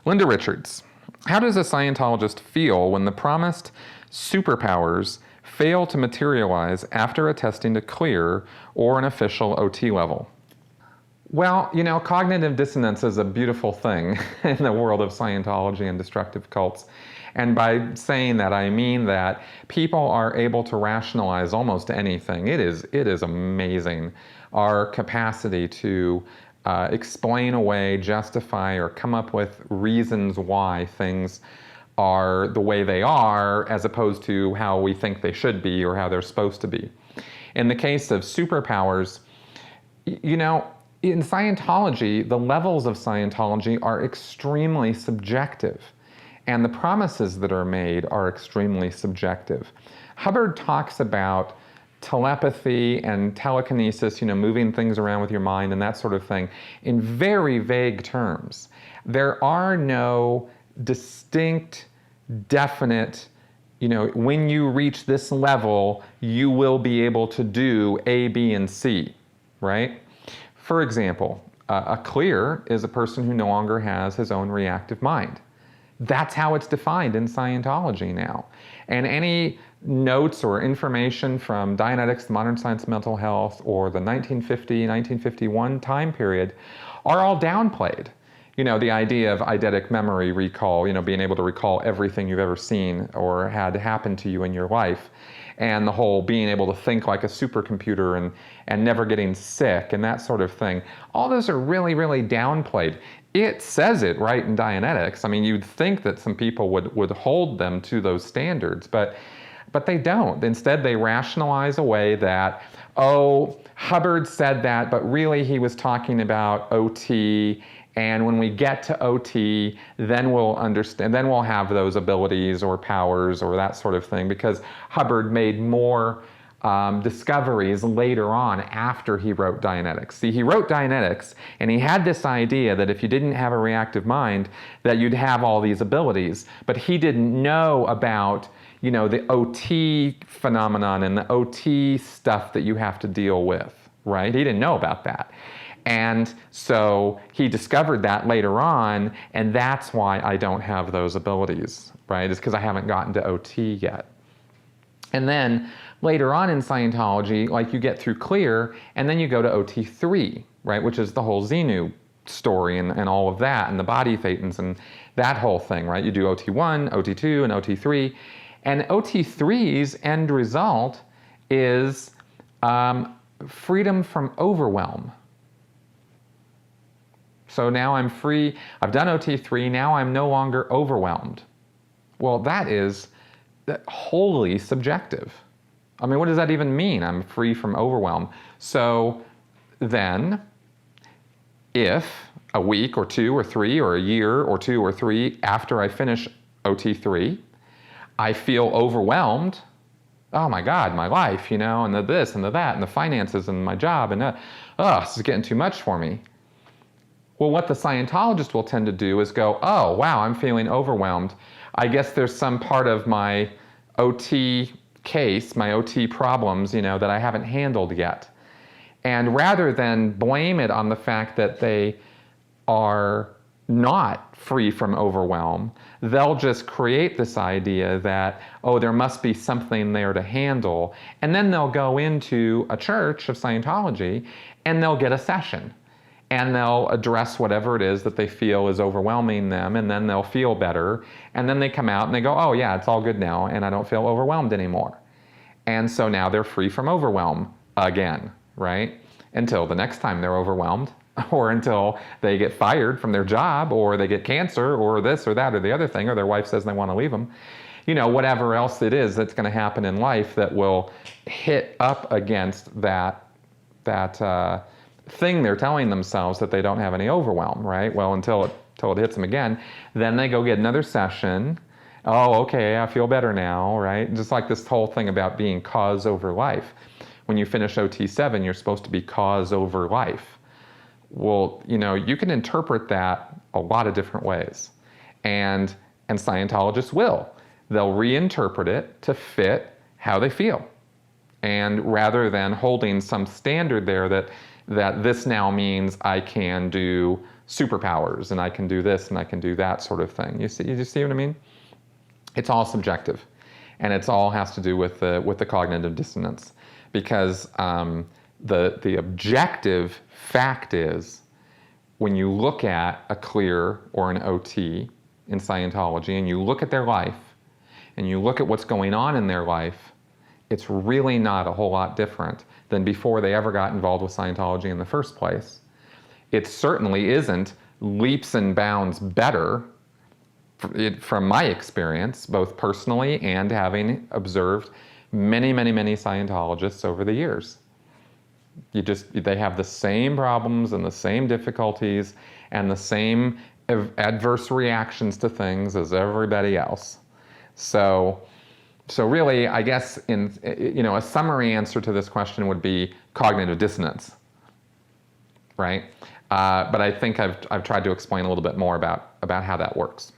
Linda Richards, how does a Scientologist feel when the promised superpowers fail to materialize after attesting to clear or an official OT level? Well, you know, cognitive dissonance is a beautiful thing in the world of Scientology and destructive cults. And by saying that, I mean that people are able to rationalize almost anything. It is amazing, our capacity to explain away, justify, or come up with reasons why things are the way they are, as opposed to how we think they should be or how they're supposed to be. In the case of superpowers, you know, in Scientology, the levels of Scientology are extremely subjective, and the promises that are made are extremely subjective. Hubbard talks about telepathy and telekinesis, you know, moving things around with your mind and that sort of thing, in very vague terms. There are no distinct, definite, you know, when you reach this level, you will be able to do A, B, and C, right? For example, a clear is a person who no longer has his own reactive mind. That's how it's defined in Scientology now. And any notes or information from Dianetics, the Modern Science of Mental Health, or the 1950, 1951 time period are all downplayed. You know, the idea of eidetic memory recall, you know, being able to recall everything you've ever seen or had happen to you in your life, and the whole being able to think like a supercomputer and never getting sick and that sort of thing. All those are really, really downplayed. It says it right in Dianetics. I mean, you'd think that some people would hold them to those standards, but they don't. Instead, they rationalize away that, oh, Hubbard said that, but really he was talking about OT, and when we get to OT, then we'll understand, then we'll have those abilities or powers or that sort of thing, because Hubbard made more discoveries later on after he wrote Dianetics. See, he wrote Dianetics, and he had this idea that if you didn't have a reactive mind, that you'd have all these abilities, but he didn't know about, you know, the OT phenomenon and the OT stuff that you have to deal with, right? He didn't know about that. And so he discovered that later on, and that's why I don't have those abilities, right? It's because I haven't gotten to OT yet. And then later on in Scientology, like you get through clear, and then you go to OT3, right? Which is the whole Xenu story and all of that, and the body thetans and that whole thing, right? You do OT1, OT2, and OT3. And OT3's end result is freedom from overwhelm. So now I'm free, I've done OT3, now I'm no longer overwhelmed. Well, that is wholly subjective. I mean, what does that even mean? I'm free from overwhelm. So then, if a week or two or three or a year or two or three after I finish OT3, I feel overwhelmed, oh my God, my life, you know, and the this and the that and the finances and my job, and this is getting too much for me. Well, what the Scientologist will tend to do is go, oh, wow, I'm feeling overwhelmed. I guess there's some part of my OT case, my OT problems, you know, that I haven't handled yet. And rather than blame it on the fact that they are not free from overwhelm, they'll just create this idea that, oh, there must be something there to handle. And then they'll go into a church of Scientology and they'll get a session. And they'll address whatever it is that they feel is overwhelming them, and then they'll feel better. And then they come out and they go, oh yeah, it's all good now, and I don't feel overwhelmed anymore. And so now they're free from overwhelm again, right? Until the next time they're overwhelmed, or until they get fired from their job, or they get cancer, or this or that or the other thing, or their wife says they want to leave them. You know, whatever else it is that's going to happen in life that will hit up against that thing they're telling themselves that they don't have any overwhelm, right? Well, until it hits them again, then they go get another session. Oh, okay, I feel better now, right? Just like this whole thing about being cause over life. When you finish OT7, you're supposed to be cause over life. Well, you know, you can interpret that a lot of different ways. And Scientologists will. They'll reinterpret it to fit how they feel. And rather than holding some standard there that that this now means I can do superpowers and I can do this and I can do that sort of thing. You see what I mean? It's all subjective, and it's all has to do with the cognitive dissonance, because the objective fact is, when you look at a clear or an OT in Scientology and you look at their life and you look at what's going on in their life, it's really not a whole lot different than before they ever got involved with Scientology in the first place. It certainly isn't leaps and bounds better, from my experience, both personally and having observed many, many, many Scientologists over the years. They have the same problems and the same difficulties and the same adverse reactions to things as everybody else. So really, I guess a summary answer to this question would be cognitive dissonance, right? But I think I've tried to explain a little bit more about how that works.